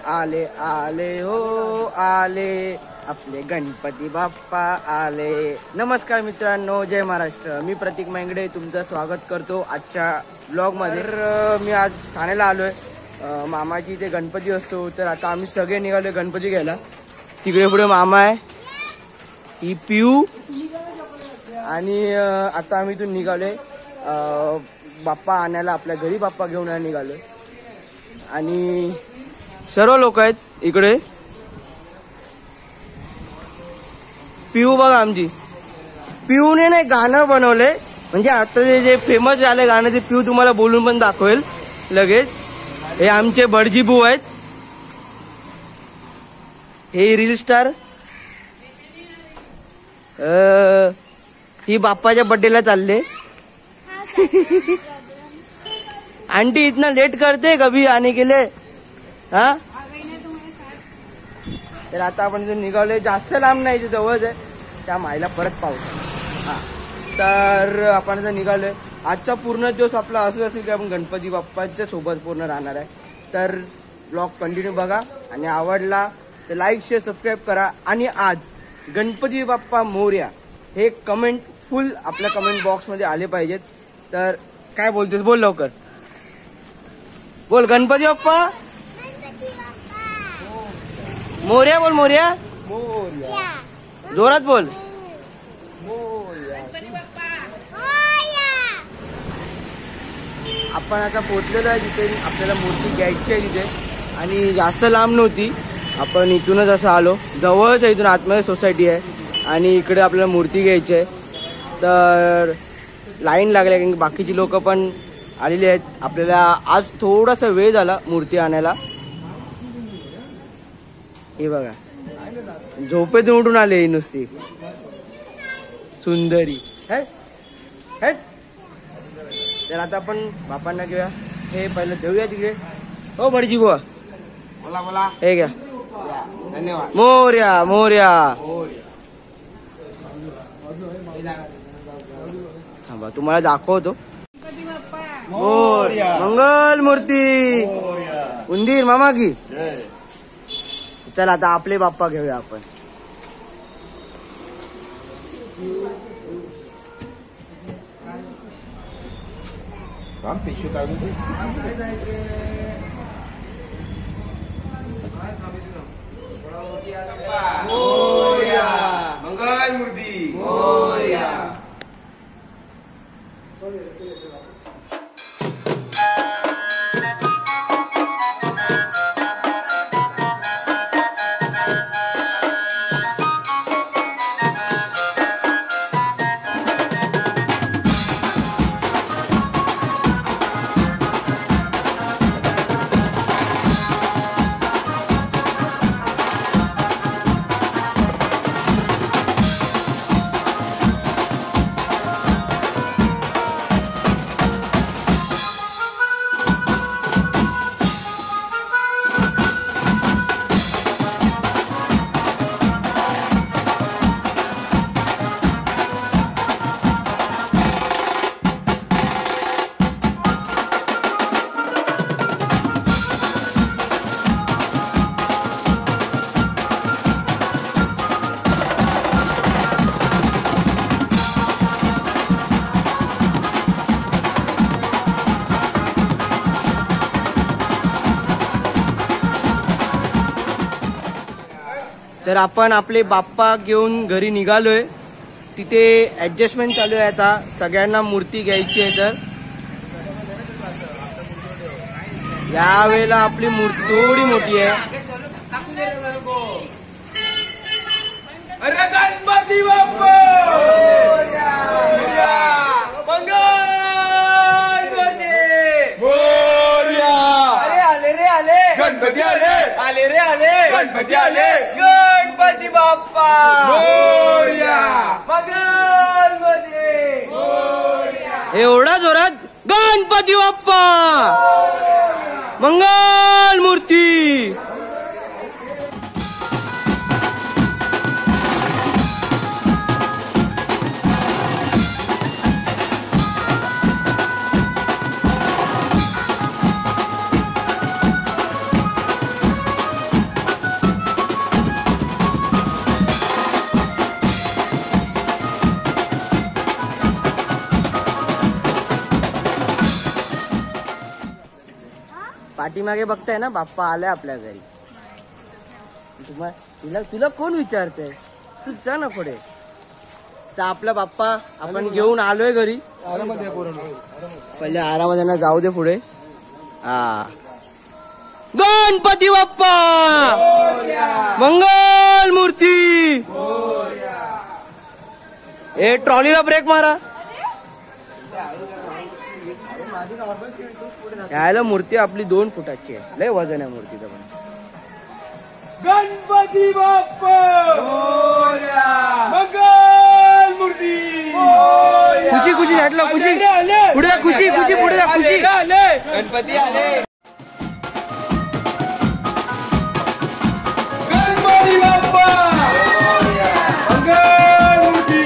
आले आले हो आले आपले गणपती बाप्पा आले। नमस्कार मित्रांनो, जय महाराष्ट्र। मी प्रतीक मेंगडे तुमचं स्वागत करतो आजच्या ब्लॉग मध्ये। मी आज ठाण्याला आलोय, मामाची इथे गणपती असतो, तर आता आम्ही सगळे निघालोय गणपती घ्यायला। तिकडे पुढे मामा आहे, ही पिऊ, आणि आता आम्ही इथून निघालोय बाप्पा आणायला, आपल्या घरी बाप्पा घेऊन निघालोय। आणि सर्व लोक आहेत इकडे। पिऊ बघा, आमची पिऊने नाही गाणं बनवले, म्हणजे आता जे फेमस झाले गाणं ते पिऊ तुम्हाला बोलून पण दाखवेल लगेच। हे आमचे बडजीबू आहेत, हे रील स्टार, ही बाप्पाच्या बर्थडेला चालले। आंटी इतना लेट करते कभी आने के लिए, हा? तर आता आपण इथून निघालोय, जास्त लांब नाही, इथे जवळच आहे, त्या माईला परत पाऊस। हा, तर आपण आता निघालोय। आजचा पूर्ण दिवस आपला असं असेल की आपण गणपती बाप्पाच्या सोबत पूर्ण राहणार आहे। तर ब्लॉग कंटिन्यू बघा, आणि आवडला तर लाईक शेअर सबस्क्राईब करा। आणि आज गणपती बाप्पा मोरया हे कमेंट फुल आपल्या कमेंट बॉक्समध्ये आले पाहिजेत। तर काय बोलतेस, बोल लवकर बोल, गणपती बाप्पा मोरया, बोल मोरया, जोरात बोल। आपण आता पोहोचलेलो आहे जिथे आपल्याला मूर्ती घ्यायची आहे तिथे, आणि जास्त लांब नव्हती, आपण इथूनच असं आलो, जवळच आहे, इथून आतमध्ये सोसायटी आहे, आणि इकडे आपल्याला मूर्ती घ्यायची आहे। तर लाईन लागली, कारण बाकीची लोक पण आलेली आहेत। आपल्याला आज थोडासा वेळ झाला मूर्ती आणायला। हे बघा, झोपेतून उठून आले नुसती सुंदरी। तर आता आपण बापांना घेऊया, हे पहिलं देऊया तिकडे। हो बडजी बुवा, बोला बोला, हे घ्या, धन्यवाद। मोरया मोरया, थांबा तुम्हाला दाखवतो। मोरया, मंगल मूर्ती, उंदीर मामा की। चला आता आपले बाप्पा घेऊया आपण। मोरया, मंगल मूर्ती, मोरया। तर आपण आपले बाप्पा घेऊन घरी निघालोय, तिथे ऍडजस्टमेंट चालू आहे। आता सगळ्यांना मूर्ती घ्यायची आहे, तर यावेळेला आपली मूर्ती थोडी मोठी आहे। अरे गणपती बाप्पा गणपती आले, आले रे आले, गणपती आले, गणपती बाप्पा मोरया, मंगल मूर्ती मोरया। एवढा जोरात, गणपती बाप्पा मंगल मूर्ती। पाठीमागे बघताय ना बाप्पा आलाय आपल्या घरी. तुला कोण विचारतंय, तू जा ना पुढे. तर आपला बाप्पा आपण घेऊन आलोय घरी. पहिले आरामात ना जाऊ दे पुढे. हा गणपती बाप्पा मंगल मूर्ती. ए ट्रॉलीला ब्रेक मारा. यायला मूर्ती आपली 2 फुटाची आहे. लय वजन आहे मूर्तीचं पण. गणपती बाप्पा मंगल मूर्ती. खुशी खुशी हटलो. खुशी पुढे जा. खुशी खुशी पुढे जा. खुशी गणपती आले. गणपती बाप्पा मंगल मूर्ती.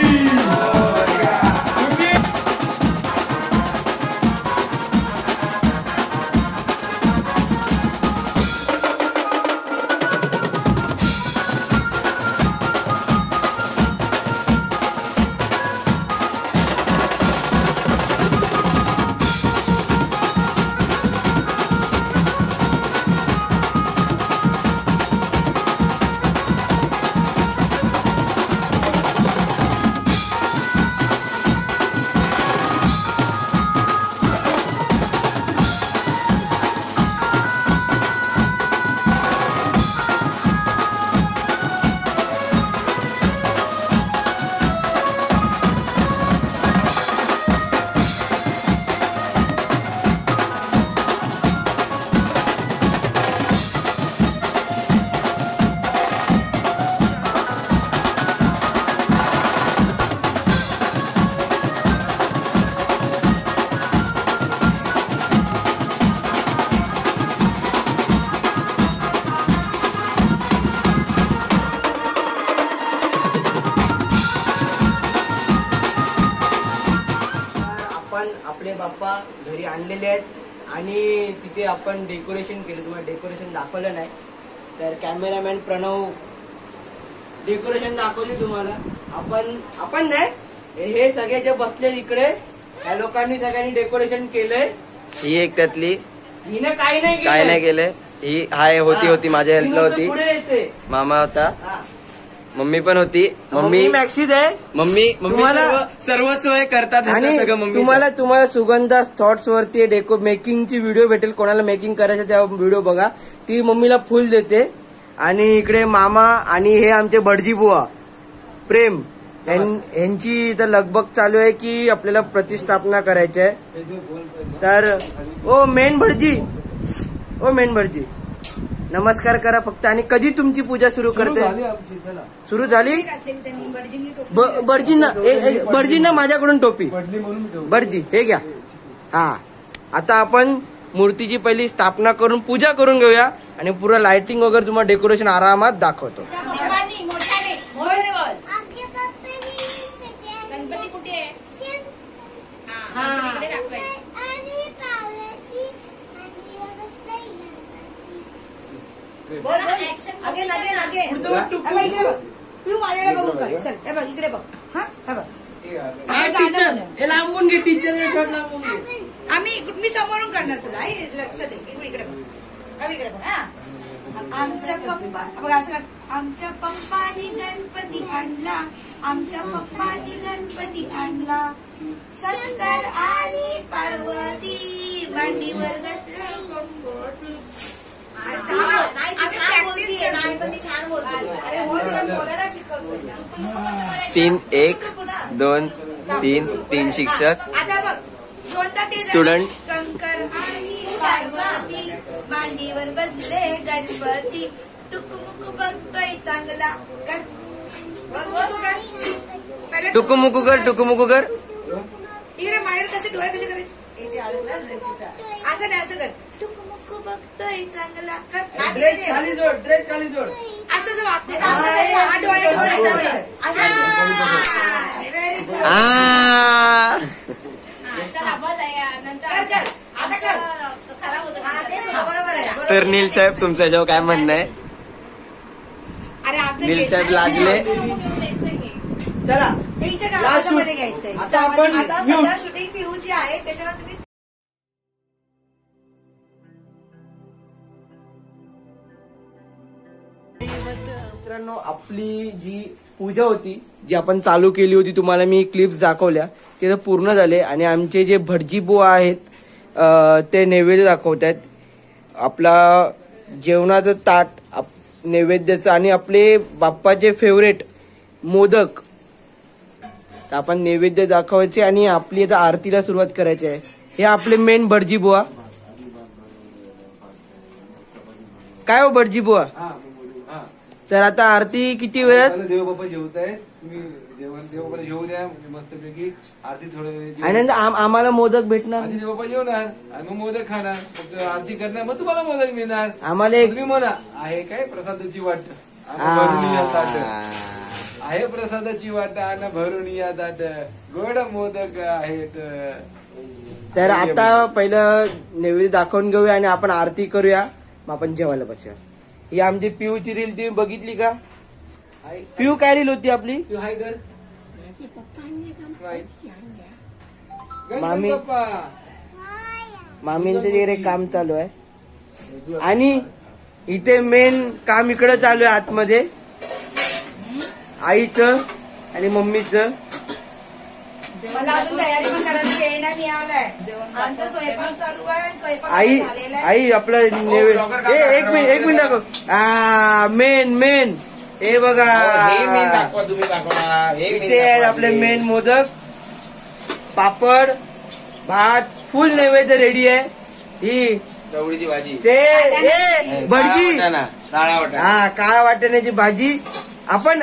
आपले बाप्पा घरी आणलेले आहेत आणि तिथे आपण डेकोरेशन केलं. तुम्हाला डेकोरेशन दाखवलं नाही तर कॅमेरामॅन प्रणव डेकोरेशन दाखवली तुम्हाला. आपण नाही, हे सगळे जे बसले इकडे या लोकांनी सगळ्यांनी डेकोरेशन केलंय. ही एक त्यातली. हिने काही नाही केलंय. ही होती माझ्या हेल्पला होती. पुढे येते. मामा होता, मम्मी पण होती. मम्मी मॅक्सिस आहे. मम्मी तुम्हाला सर्व सोय करतात आणि तुम्हाला सुगंधा थॉट्स वरती मेकिंगची व्हिडिओ भेटेल. कोणाला मेकिंग करायचं त्या व्हिडिओ बघा. ती मम्मीला फुल देते. आणि इकडे मामा आणि हे आमचे भटजी बुवा प्रेम यांची इथं लगबग चालू आहे की आपल्याला प्रतिष्ठापना करायची आहे. तर ओ मेन भटजी नमस्कार करा फक्त. आणि कधी तुमची पूजा सुरू करते? सुरू झाली. भटजींना माझ्याकडून टोपी. भटजी हे घ्या. हा आता आपण मूर्तीची पहिली स्थापना करून पूजा करून घेऊया आणि पुरं लाइटिंग वगैरे तुम्हाला डेकोरेशन आरामात दाखवतो. गणपती कुठे आहे? इकडे बघ. लांबून घे टीचर लांबून घे. मी समोरून करणार तुला. लक्ष दे. इकडे बघ. इकडे बघ. आमच्या पप्पा बघ असं कर. आमच्या पप्पानी गणपती आणला. आमच्या पप्पानी गणपती आणला. शंकर आणि पार्वती मांडीवर गणपती. छान बोलायला शिकवतो. 3 1 2 3 शिक्षक आता बघ स्टुडंट. शंकर आणि पार्वती मांडीवर बसले गणपती. टुकमुक बघतोय चांगला. टुकुमुकू कर. इकडे माहेर कसे डोळे कसे करायचे? असं नाही, असं कर. टुकमुक बघतोय चांगला. ड्रेस खाली जोड. असं जो वागते डोळे. तर नील साहेब तुमचं याच्यावर काय म्हणणं आहे? नील साहेब लाजले. चला मध्ये घ्यायचंय. आता आपण शूटिंग पिऊची आहे त्याच्यावर तुम्ही मित्रांनो, आपली जी पूजा होती, जी आपण चालू केली होती, तुम्हाला मी क्लिप्स दाखवल्या, ते तर पूर्ण झाले. आणि आमचे जे भटजी बुवा आहेत ते नैवेद्य दाखवतात. आपला जेवणाचं ताट नैवेद्याचं आणि आपले बाप्पाचे फेवरेट मोदक आपण नैवेद्य दाखवायचे आणि आपली आता आरतीला सुरुवात करायची आहे. हे आपले मेन भटजी बुवा. काय हो भटजी बुवा? तर आता आरती किती वेळात? देवबापा जेवत आहेत, तुम्ही देवबापाला जेवू द्या मस्तपैकी. आरती थोडं आणि आम्हाला मोदक भेटणार. आधी देवबापा जेवणार आणि मग मोदक खाणार, फक्त आरती करणार, मग तुम्हाला मोदक मिळणार. आम्हाला एक तुम्ही म्हणा आहे काय प्रसादाची वाट भरून या ताट, आहे प्रसादाची वाट आणि भरून या ताट, गोड मोदक आहेत. तर आता पहिलं नैवेद्य दाखवून घेऊया आणि आपण आरती करूया, मग आपण जेवायला बसूया. ही आमची पिऊची रील तुम्ही बघितली का? पिऊ काय रील होती आपली? हाय कर मामी मामींचं तिकडे काम चालू आहे आणि इथे मेन काम इकडे चालू आहे आतमध्ये, आईचं आणि मम्मीचं. मला अजून तयारी पण करायला वेळ नाही मिळालाय. आमचा स्वयंपाक चालू आहे, स्वयंपाक आई झालेला आहे. आई आपलं एक मिनिट दाखव. मेन हे बघा, इथे आहेत आपले मेन मोदक, पापड, भात, फुल नैवेद्य रेडी आहे. ही चवळीची भाजी, ते भटजी, काळा वाटा. हा काळा वाटाण्याची भाजी. आपण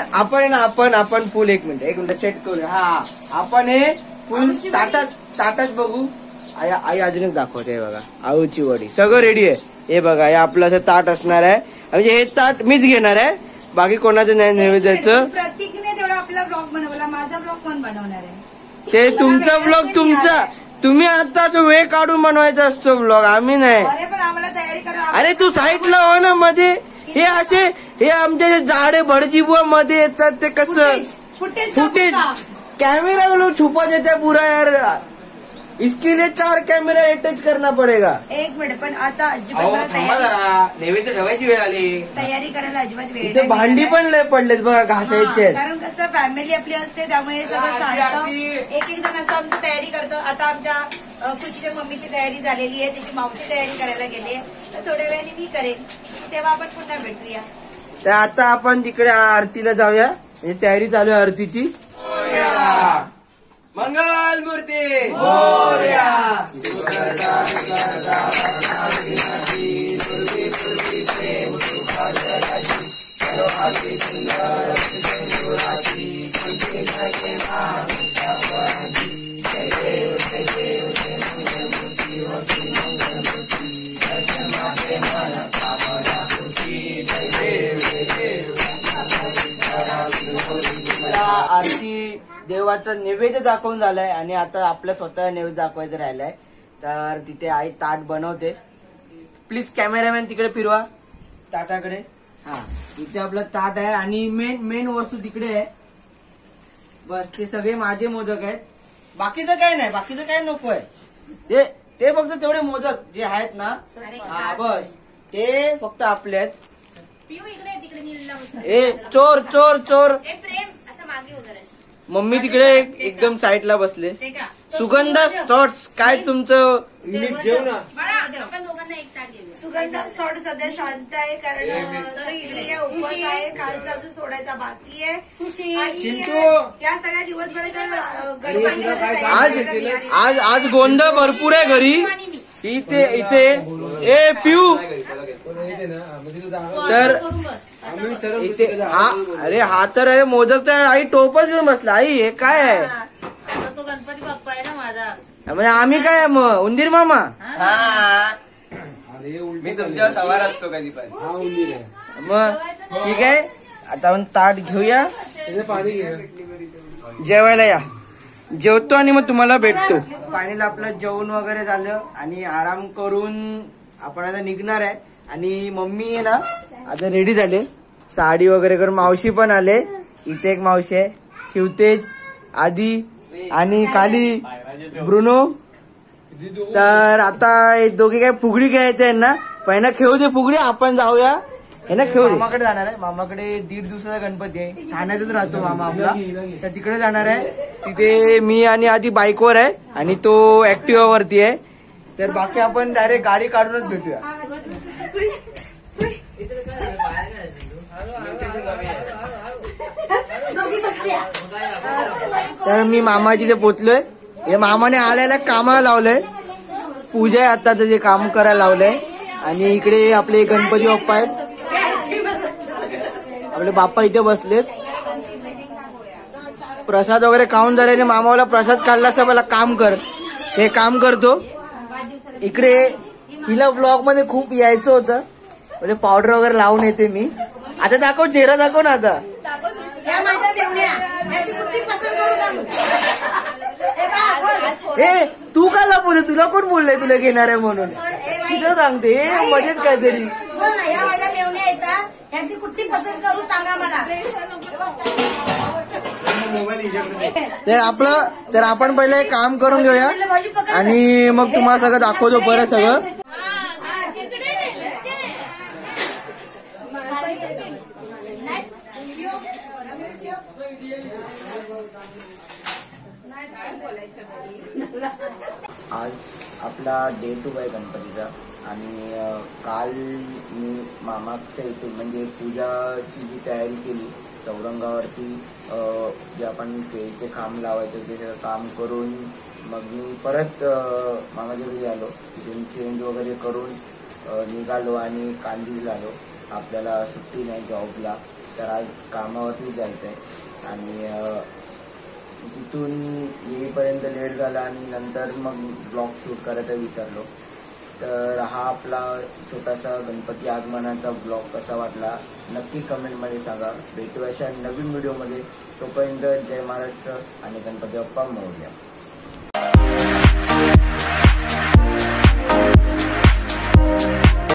फुल एक मिनिट सेट करूया. हा आपण हे फुल ताटात बघू. आई अजून एक दाखवते. हे बघा आळूची वडी, सगळं रेडी आहे. हे बघा, हे आपलं असं ताट असणार आहे. म्हणजे हे ताट मीच घेणार आहे, बाकी कोणाचं नाही नैवेद्याचं. प्रतीकने तेवढा आपला ब्लॉग बनवला, माझा ब्लॉग कोण बनवणार आहे? ते तुमचा ब्लॉग तुमचा, तुम्ही आताच वेळ काढून बनवायचा असतो ब्लॉग, आम्ही नाही. अरे पण आम्हाला तयारी करा. अरे तू साईडला हो ना मध्ये. हे आमचे जे झाडे भटजी बुवा मध्ये येतात ते कसं फुटेज कैमरा वो लोग छुपा देते हैं पूरा यार. इसके लिए 4 कैमरा अटैच करना पड़ेगा. एक मिनिट, पण आता अजिबात अहो मला थांबा जरा, नैवेद्य ठेवायची वेळ आली. तयारी करायला अजिबात वेळ इथे नाही भांडी मिळालाय. पण लय पडलेत बघा, घासायचे. कारण कसं फॅमिली आपली असते, त्यामुळे हे सगळं चालतं. एक जण असं आमची तयारी करतो. आता आमच्या खुशीच्या मम्मीची तयारी झालेली आहे, तिची मावची तयारी करायला गेली आहे, तर थोड्या वेळाने मी करेन, तेव्हा आपण पुन्हा भेटूया. तर आता आपण तिकडे आरतीला जाऊया, म्हणजे तयारी चालू आहे आरतीची. मंगल मूर्ती आरती देवाचा नैवेद्य दाखवून झालाय आणि आता आपल्या स्वतः नैवेद्य दाखवायचं राहिलाय. तर तिथे आई ताट बनवते. प्लीज कॅमेरामॅन तिकडे फिरवा ताटाकडे. हा, इथे आपलं ताट आहे आणि मेन वस्तू तिकडे आहे. बस ते सगळे माझे मोदक आहेत, बाकीचं काय नाही, बाकीचं काय नको आहे. ते फक्त तेवढे मोदक जे आहेत ना, हा बस ते फक्त आपले आहेत. ए चोर चोर चोर. मम्मी तिकडे एकदम साईडला बसले. सुगंधा शॉर्ट्स, काय तुमचं जेव ना. सुगंधा थोड सध्या शांत आहे, कारण उपवास आहे, कालचा अजून सोडायचा बाकी आहे. आणि या सगळ्या दिवसभर आज गोंधळ भरपूर आहे घरी. इथे ए पिऊ, तर इथे अरे हा तर आहे मोदकचा. आई टोपच घेऊन बसला. आई हे काय आहे? तो गणपती बाप्पा आहे ना माझा. म्हणजे आम्ही काय आहे मग, उंदीर मामा? मी तुमच्यावर सवार असतो कधी पण. मग ठीक आहे, आता आपण ताट घेऊया, पाणी घे. जेवायला या. जेवतो आणि मग तुम्हाला भेटतो. फायनल आपलं जेवण वगैरे झालं आणि आराम करून आपण आता निघणार आहे. आणि मम्मी आहे ना आता रेडी झाले, साडी वगैरे करून. मावशी पण आले. इथे एक मावशी आहे, शिवतेज, आदी आणि खाली ब्रुनो. तर आता हे दोघे काय फुगडी खेळायचे आहे ना, पहिला खेळू दे फुगडी, आपण जाऊया हे ना खेळ मामाकडे जाणार आहे. मामाकडे 1.5 दिवसाचा गणपती आहे. ठाण्यातच राहतो मामा आपला. तर तिकडे जाणार आहे. तिथे मी आणि आधी बाईकवर आहे आणि तो ऍक्टिव्हा वरती आहे. तर बाकी आपण डायरेक्ट गाडी काढूनच भेटूया. तर मी मामाची ते पोचलोय. हे मामाने आल्याला कामाला लावलंय. पूजा आहे आताच जे काम करायला लावलंय. आणि इकडे आपले गणपती बाप्पा आहेत. आपले बाप्पा इथे बसलेत. प्रसाद वगैरे खाऊन झाल्याने मामाला प्रसाद काढला असं मला काम कर. हे काम करतो. इकडे हिला ब्लॉग मध्ये खूप यायचं होतं म्हणजे पावडर वगैरे लावून येते मी. आता दाखव चेहरा दाखव ना आता. या माझ्या मेवण्या, याची कुठली पसंत करू सांग. हे बघ, बोल. ए तू का लपवते? तुला कोण बोललंय तुला घेणार आहे म्हणून? ए बाई, तिथं सांगते मजेत काहीतरी. बोल ना, या माझ्या मेवण्या येतात, यांची कुठली पसंत करू सांगा मला. तर आपण पहिले काम करून घेऊया आणि मग तुम्हाला सगळं दाखवतो परत सगळं. आज आपला डे 2 आहे गणपतीचा. आणि काल मी मामाच्या इथून म्हणजे पूजाची जी तयारी केली चौरंगावरती, जे आपण केळीचे खांब लावायचे ते सगळं काम करून मग मी परत मामाच्या घरी आलो. तिथून चेंज वगैरे करून निघालो आणि कांदिवलीला आलो. आपल्याला सुट्टी नाही जॉबला, तर आज कामावरती जायचं आहे. आणि तिथून येईपर्यंत लेट झाला आणि नंतर मग ब्लॉग शूट करायचा विचारलो. तर हा आपला छोटासा गणपती आगमनाचा ब्लॉग कसा वाटला नक्की कमेंटमध्ये सांगा. भेटूया अशा नवीन व्हिडिओमध्ये. तोपर्यंत जय महाराष्ट्र आणि गणपती बाप्पा मोरया.